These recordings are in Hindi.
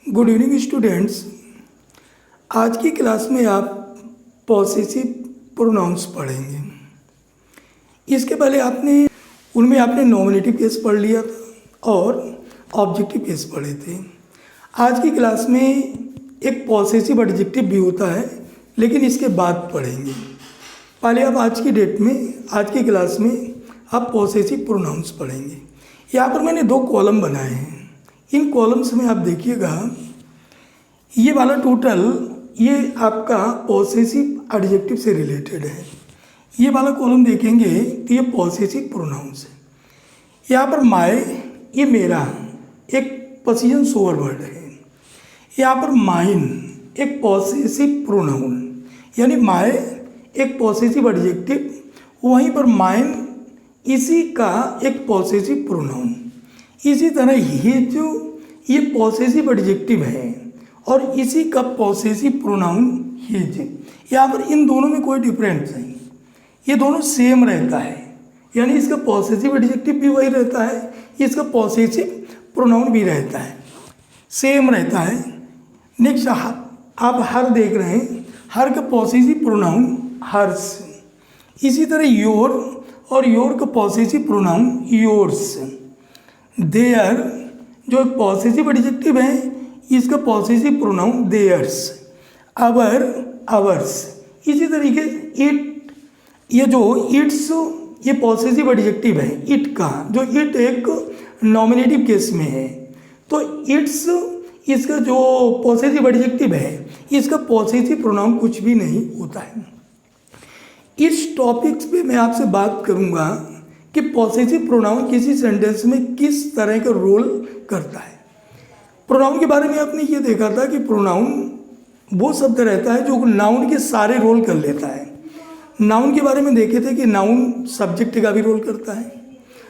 Good evening students. आज की क्लास में आप पॉसेसिव प्रोनाउंस पढ़ेंगे। इसके पहले आपने नॉमिनेटिव केस पढ़ लिया था और ऑब्जेक्टिव केस पढ़े थे। आज की क्लास में एक पॉसेसिव एडजेक्टिव भी होता है, लेकिन इसके बाद पढ़ेंगे। पहले आप आज की क्लास में आप पॉसेसिव प्रोनाउंस पढ़ेंगे। यहाँ पर मैंने 2 कॉलम बनाए हैं। इन कॉलम्स में आप देखिएगा, ये वाला टोटल ये आपका पॉसेसिव एडजेक्टिव से रिलेटेड है। ये वाला कॉलम देखेंगे तो ये पॉसेसिव प्रोनाउंस है। यहाँ पर माय, ये मेरा एक पोजीशन सोवर वर्ड है। यहाँ पर माइन एक पॉसेसिव प्रोनाउन, यानी माय एक पॉसेसिव एडजेक्टिव, वहीं पर माइन इसी का एक पॉसेसिव प्रोनाउन। इसी तरह ये पॉसेसिव एडजेक्टिव है और इसी का पॉसेसिव प्रोनाउन हिज। यहाँ पर इन दोनों में कोई डिफरेंस नहीं, ये दोनों सेम रहता है, यानी इसका पॉसेसिव एडजेक्टिव भी वही रहता है, इसका पॉसेसिव प्रोनाउन भी रहता है, सेम रहता है। नेक्स्ट आप हर देख रहे हैं, हर का पॉसेसिव प्रोनाउन हर्स। इसी तरह योर और योर का पॉसेसिव प्रोनाउन योर्स। देयर जो एक पॉसेसिव एडजेक्टिव है, इसका पॉसेसिव प्रोनाउन देयर्स। अवर अवर्स। इसी तरीके इट, ये जो इट्स, ये पॉसेसिव एडजेक्टिव है इट का, जो इट एक नॉमिनेटिव केस में है, तो इट्स इसका जो पॉसेसिव एडजेक्टिव है, इसका पॉसेसिव प्रोनाउन कुछ भी नहीं होता है। इस टॉपिक्स पे मैं आपसे बात करूंगा कि पॉसेसिव प्रोनाउन किसी सेंटेंस में किस तरह का रोल करता है। प्रोनाउन के बारे में आपने ये देखा था कि प्रोनाउन वो शब्द रहता है जो नाउन के सारे रोल कर लेता है। नाउन के बारे में देखे थे कि नाउन सब्जेक्ट का भी रोल करता है,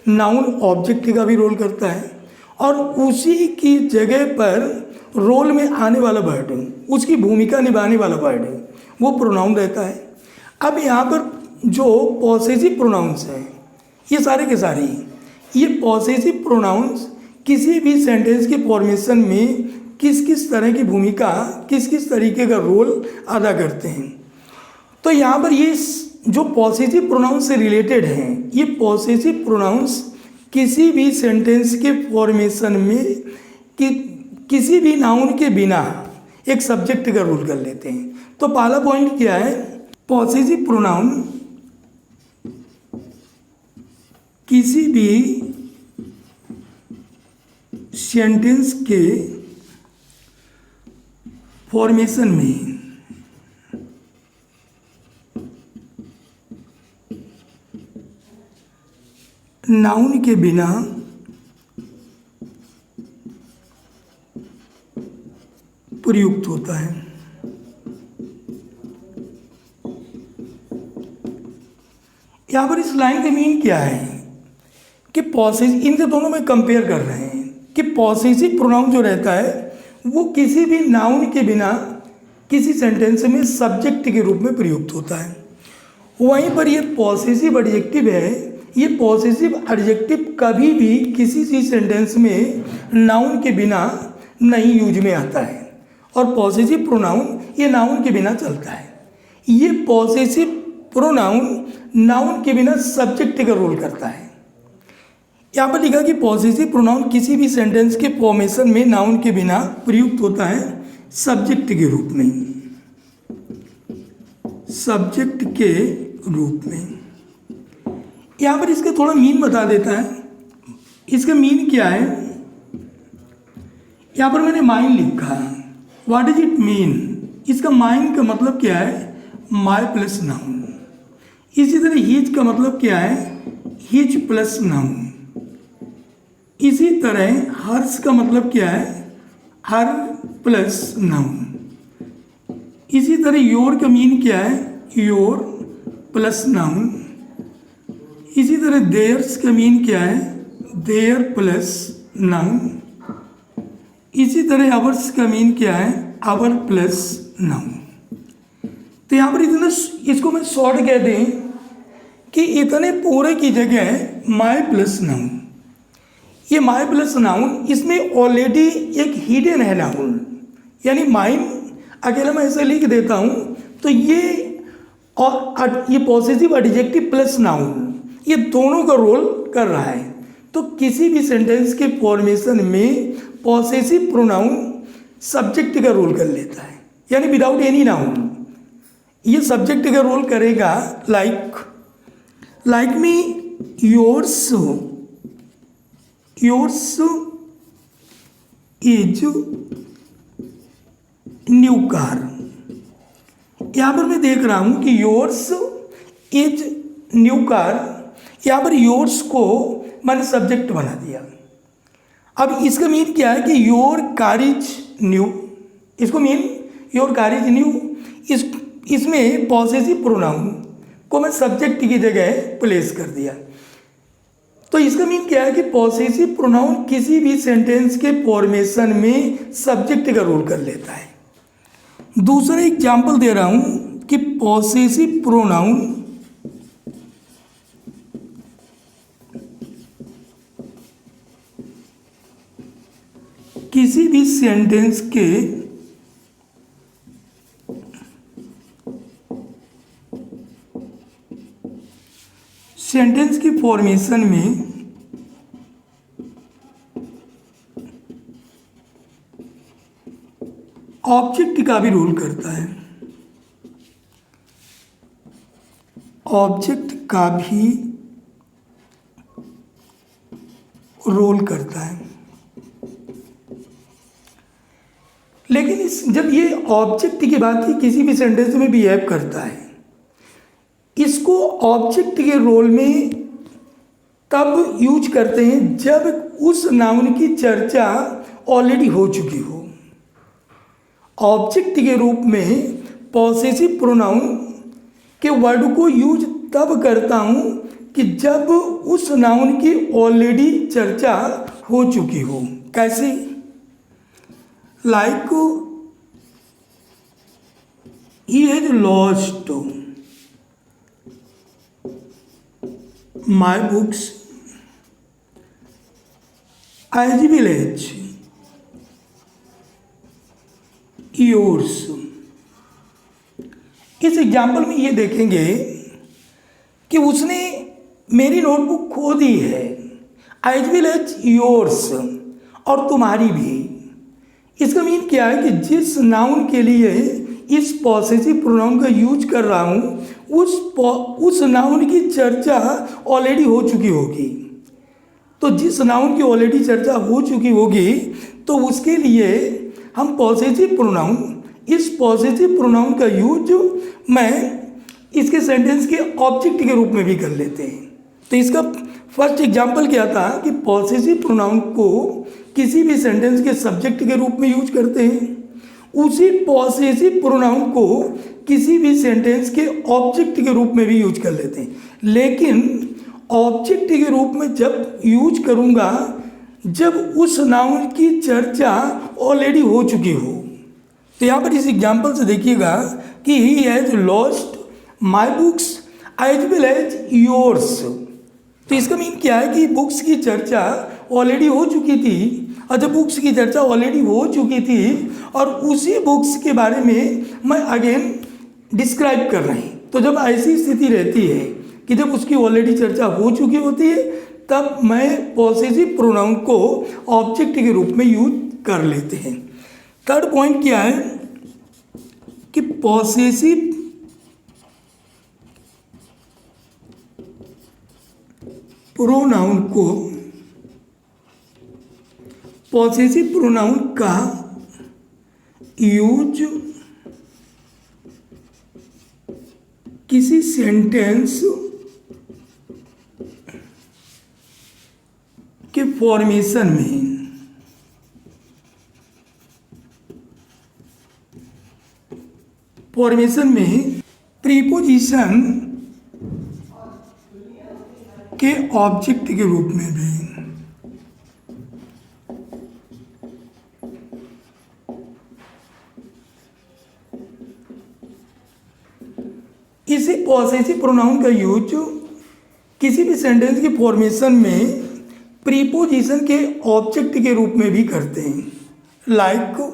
नाउन ऑब्जेक्ट का भी रोल करता है, और उसी की जगह पर रोल में आने वाला वर्ड, उसकी भूमिका निभाने वाला वर्ड वो प्रोनाउन रहता है। अब यहाँ पर जो पॉसेसिव प्रोनाउंस हैं, ये सारे के सारे ये पॉसेसिव प्रोनाउंस किसी भी सेंटेंस के फॉर्मेशन में किस किस तरह की भूमिका, किस किस तरीके का रोल अदा करते हैं। तो यहाँ पर ये जो पॉसेसिव प्रोनाउंस से रिलेटेड हैं, ये पॉसेसिव प्रोनाउंस किसी भी सेंटेंस के फॉर्मेशन में किसी भी नाउन के बिना एक सब्जेक्ट का रोल कर लेते हैं। तो पहला पॉइंट क्या है, पॉसेसिव प्रोनाउन किसी भी सेंटेंस के फॉर्मेशन में नाउन के बिना प्रयुक्त होता है। यहाँ पर इस लाइन का मीन क्या है कि पॉसेसिव, इनसे दोनों में कंपेयर कर रहे हैं कि पॉसेसिव प्रोनाउन जो रहता है वो किसी भी नाउन के बिना किसी सेंटेंस में सब्जेक्ट के रूप में प्रयुक्त होता है। वहीं पर ये पॉसेसिव एडजेक्टिव है, ये पॉसेसिव एडजेक्टिव कभी भी किसी भी सेंटेंस में नाउन के बिना नहीं यूज में आता है, और पॉसेसिव प्रोनाउन ये नाउन के बिना चलता है। ये पॉसेसिव प्रोनाउन नाउन के बिना सब्जेक्ट का रोल करता है। यहाँ पर लिखा कि पॉसेसिव प्रोनाउन किसी भी सेंटेंस के फॉर्मेशन में नाउन के बिना प्रयुक्त होता है सब्जेक्ट के रूप में, सब्जेक्ट के रूप में। यहाँ पर इसका थोड़ा मीन बता देता है। इसका मीन क्या है, यहाँ पर मैंने माइन लिखा है। व्हाट इज इट मीन, इसका माइन का मतलब क्या है, माय प्लस नाउन। इसी तरह हिज का मतलब क्या है, हिज प्लस नाउन। इसी तरह हर्ष का मतलब क्या है, हर प्लस नाउन। इसी तरह योर का मीन क्या है, योर प्लस नाउन। इसी तरह देयर्स का मीन क्या है, देयर प्लस नाउन। इसी तरह अवर्स का मीन क्या है, आवर प्लस नाउन। तो यहाँ पर इतना, इसको मैं शॉर्ट कह दें कि इतने पूरे की जगह माय प्लस नाउन। ये माई प्लस नाउन, इसमें ऑलरेडी एक हिडन है नाउन, यानी माइन अकेला मैं ऐसे लिख देता हूँ तो ये और ये पॉसेसिव एडजेक्टिव प्लस नाउन, ये दोनों का रोल कर रहा है। तो किसी भी सेंटेंस के फॉर्मेशन में पॉसेसिव प्रोनाउन सब्जेक्ट का रोल कर लेता है, यानी विदाउट एनी नाउन ये सब्जेक्ट का रोल करेगा। Like me, yours is new car. यहाँ पर मैं देख रहा हूँ कि योर्स इज न्यू कार, यहाँ पर योर्स को मैंने सब्जेक्ट बना दिया। अब इसका मीन क्या है कि योर कार इज न्यू, इसको mean your car is new, इसमें पॉसेसिव प्रोनाउन को मैं सब्जेक्ट की जगह प्लेस कर दिया। तो इसका मीन क्या है कि पॉसेसिव प्रोनाउन किसी भी सेंटेंस के फॉर्मेशन में सब्जेक्ट का रोल कर लेता है। दूसरा एग्जाम्पल दे रहा हूं कि पॉसेसिव प्रोनाउन किसी भी सेंटेंस के फॉर्मेशन में ऑब्जेक्ट का भी रोल करता है, ऑब्जेक्ट का भी रोल करता है। लेकिन जब ये ऑब्जेक्ट की बात की किसी भी सेंटेंस में बिहेव करता है, इसको ऑब्जेक्ट के रोल में तब यूज करते हैं जब उस नाउन की चर्चा ऑलरेडी हो चुकी हो। ऑब्जेक्ट के रूप में पॉसेसिव प्रोनाउन के वर्ड को यूज तब करता हूँ कि जब उस नाउन की ऑलरेडी चर्चा हो चुकी हो। कैसे? Like he has lost my books as well as yours. इस एग्जाम्पल में ये देखेंगे कि उसने मेरी नोटबुक खो दी है, एज विल एज योर्स, और तुम्हारी भी। इसका मीन क्या है कि जिस नाउन के लिए इस पॉसेसिव प्रोनाउन का यूज कर रहा हूँ उस नाउन की चर्चा ऑलरेडी हो चुकी होगी। तो जिस नाउन की ऑलरेडी चर्चा हो चुकी होगी तो उसके लिए हम पॉसेसिव प्रोनाउन, इस पॉसेसिव प्रोनाउन का यूज मैं इसके सेंटेंस के ऑब्जेक्ट के रूप में भी कर लेते हैं। तो इसका फर्स्ट एग्जांपल क्या था कि पॉसेसिव प्रोनाउन को किसी भी सेंटेंस के सब्जेक्ट के रूप में यूज करते हैं, उसी पॉसेसिव प्रोनाउन को किसी भी सेंटेंस के ऑब्जेक्ट के रूप में भी यूज कर लेते हैं। लेकिन ऑब्जेक्ट के रूप में जब यूज करूँगा जब उस नाउन की चर्चा ऑलरेडी हो चुकी हो। तो यहाँ पर इस एग्जाम्पल से देखिएगा कि he has lost my books as well as yours. तो इसका मीन क्या है कि बुक्स की चर्चा ऑलरेडी हो चुकी थी, और जब बुक्स की चर्चा ऑलरेडी हो चुकी थी और उसी बुक्स के बारे में मैं अगेन डिस्क्राइब कर रही। तो जब ऐसी स्थिति रहती है कि जब उसकी ऑलरेडी चर्चा हो चुकी होती है तब मैं पॉसेसिव प्रोनाउन को ऑब्जेक्ट के रूप में यूज कर लेते हैं। थर्ड पॉइंट क्या है कि पॉसेसिव प्रोनाउन का यूज किसी सेंटेंस के फॉर्मेशन में प्रीपोजिशन के ऑब्जेक्ट के रूप में भी। इसी पॉसेसिव प्रोनाउन का यूज किसी भी सेंटेंस की फॉर्मेशन में प्रीपोजिशन के ऑब्जेक्ट के रूप में भी करते हैं। लाइक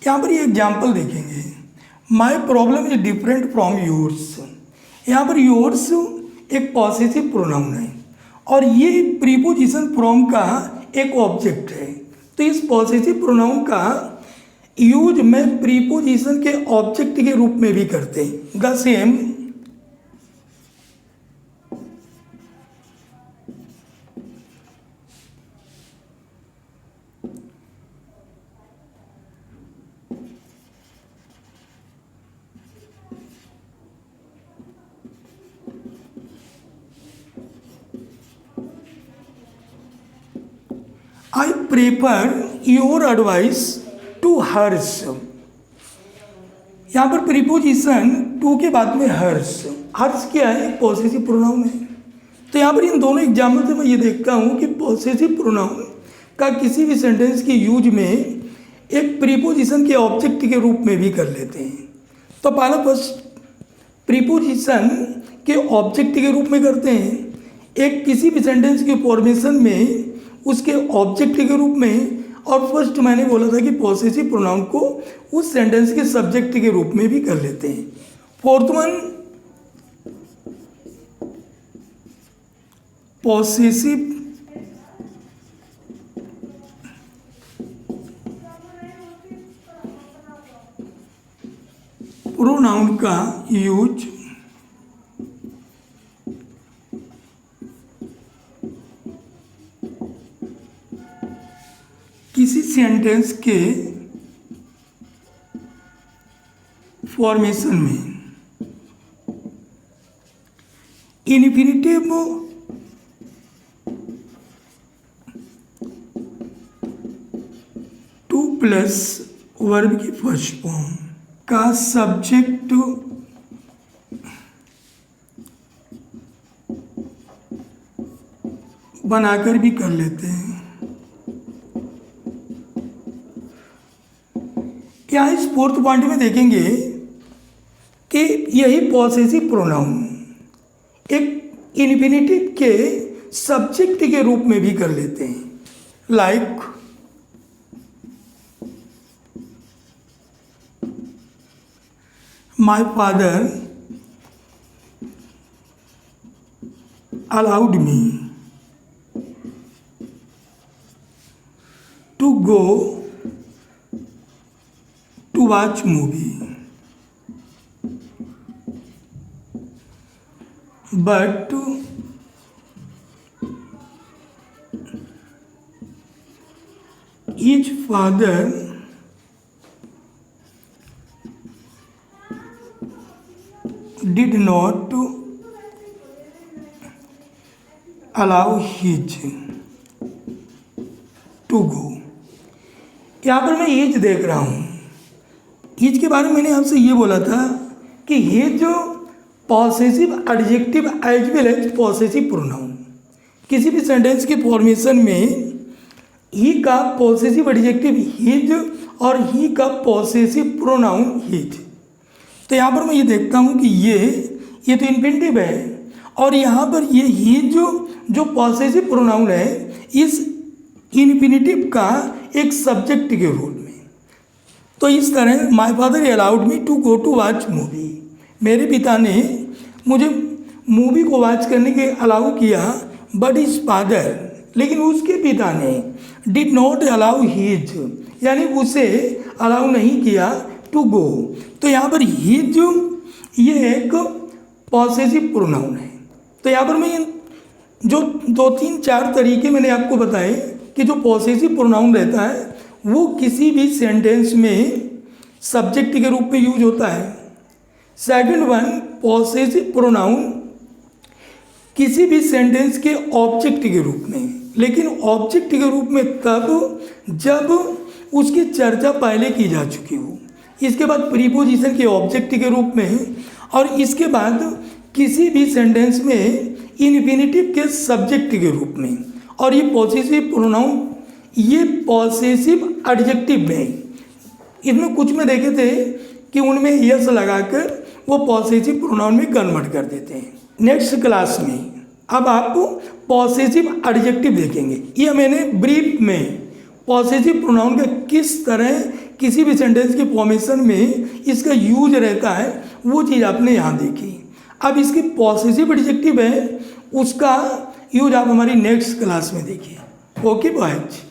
यहाँ पर ये एग्जाम्पल देखेंगे, my problem is different from yours. यहाँ पर योर्स एक पॉसेसिव प्रोनाउन है और ये प्रीपोजिशन फ्रॉम का एक ऑब्जेक्ट है। तो इस पॉसेसिव प्रोनाउन का यूज में प्रीपोजिशन के ऑब्जेक्ट के रूप में भी करते हैं। The same I prefer your advice to Harsh. यहाँ पर प्रीपोजिशन टू के बाद में हर्ष। हर्ष क्या है? एक पॉसेसिव प्रोनाउन है। तो यहाँ पर इन दोनों एग्जाम्पल से मैं ये देखता हूँ कि पॉसेसिव प्रोनाउन का किसी भी सेंटेंस के यूज में एक प्रीपोजिशन के ऑब्जेक्ट के रूप में भी कर लेते हैं। तो पहला फर्स्ट प्रीपोजिशन के ऑब्जेक्ट के रूप में करते हैं, एक किसी भी सेंटेंस के फॉर्मेशन में उसके ऑब्जेक्ट के रूप में, और फर्स्ट मैंने बोला था कि पॉसेसिव प्रोनाउन को उस सेंटेंस के सब्जेक्ट के रूप में भी कर लेते हैं। फोर्थ वन, पॉसेसिव प्रोनाउन का यूज किसी सेंटेंस के फॉर्मेशन में इन्फिनिटिव टू प्लस वर्ब की फर्स्ट फॉर्म का सब्जेक्ट बनाकर भी कर लेते हैं। यहाँ इस फोर्थ पॉइंट में देखेंगे कि यही पॉसेसिव प्रोनाउन एक इन्फिनिटिव के सब्जेक्ट के रूप में भी कर लेते हैं। Like my father allowed me to go to watch movie, but his father did not allow his to go। यहाँ पर मैं एज देख रहा हूँ। एज के बारे में मैंने आपसे ये बोला था कि ये जो possessive adjective as well as possessive pronoun किसी भी सेंटेंस के फॉर्मेशन में ही का पॉसेसिव एडजेक्टिव हिज और ही का पॉसेसिव प्रोनाउन हिज। तो यहाँ पर मैं ये देखता हूँ कि ये तो इन्फिनिटिव है और यहाँ पर ये हिज जो पॉसेसिव प्रोनाउन है इस इन्फिनिटिव का एक सब्जेक्ट के रोल में। तो इस तरह my father allowed me to go to watch movie, मेरे पिता ने मुझे मूवी को वॉच करने के अलाउ किया, बट हिज फादर लेकिन उसके पिता ने डिड नॉट अलाउ हिज यानी उसे अलाउ नहीं किया टू गो। तो यहाँ पर हिज ये एक पॉसेसिव प्रोनाउन है। तो यहाँ पर मैं जो 2-3-4 तरीके मैंने आपको बताए कि जो पॉसेसिव प्रोनाउन रहता है वो किसी भी सेंटेंस में सब्जेक्ट के रूप में यूज होता है। सेकंड वन, पॉसेसिव प्रोनाउन किसी भी सेंटेंस के ऑब्जेक्ट के रूप में, लेकिन ऑब्जेक्ट के रूप में तब जब उसकी चर्चा पहले की जा चुकी हो। इसके बाद प्रीपोजिशन के ऑब्जेक्ट के रूप में और इसके बाद किसी भी सेंटेंस में इन्फिनेटिव के सब्जेक्ट के रूप में, और ये पॉसेसिव प्रोनाउन ये पॉसेसिव एडजेक्टिव में, इसमें कुछ में देखे थे कि उनमें यस लगाकर वो पॉसेसिव प्रोनाउन में कन्वर्ट कर देते हैं। नेक्स्ट क्लास में अब आप पॉसेसिव एडजेक्टिव देखेंगे। ये मैंने ब्रीफ में पॉसेसिव प्रोनाउन का किस तरह किसी भी सेंटेंस के फॉर्मेशन में इसका यूज रहता है वो चीज़ आपने यहाँ देखी। अब इसकी पॉसेसिव एडजेक्टिव है उसका यूज आप हमारी नेक्स्ट क्लास में देखिए। Okay boys.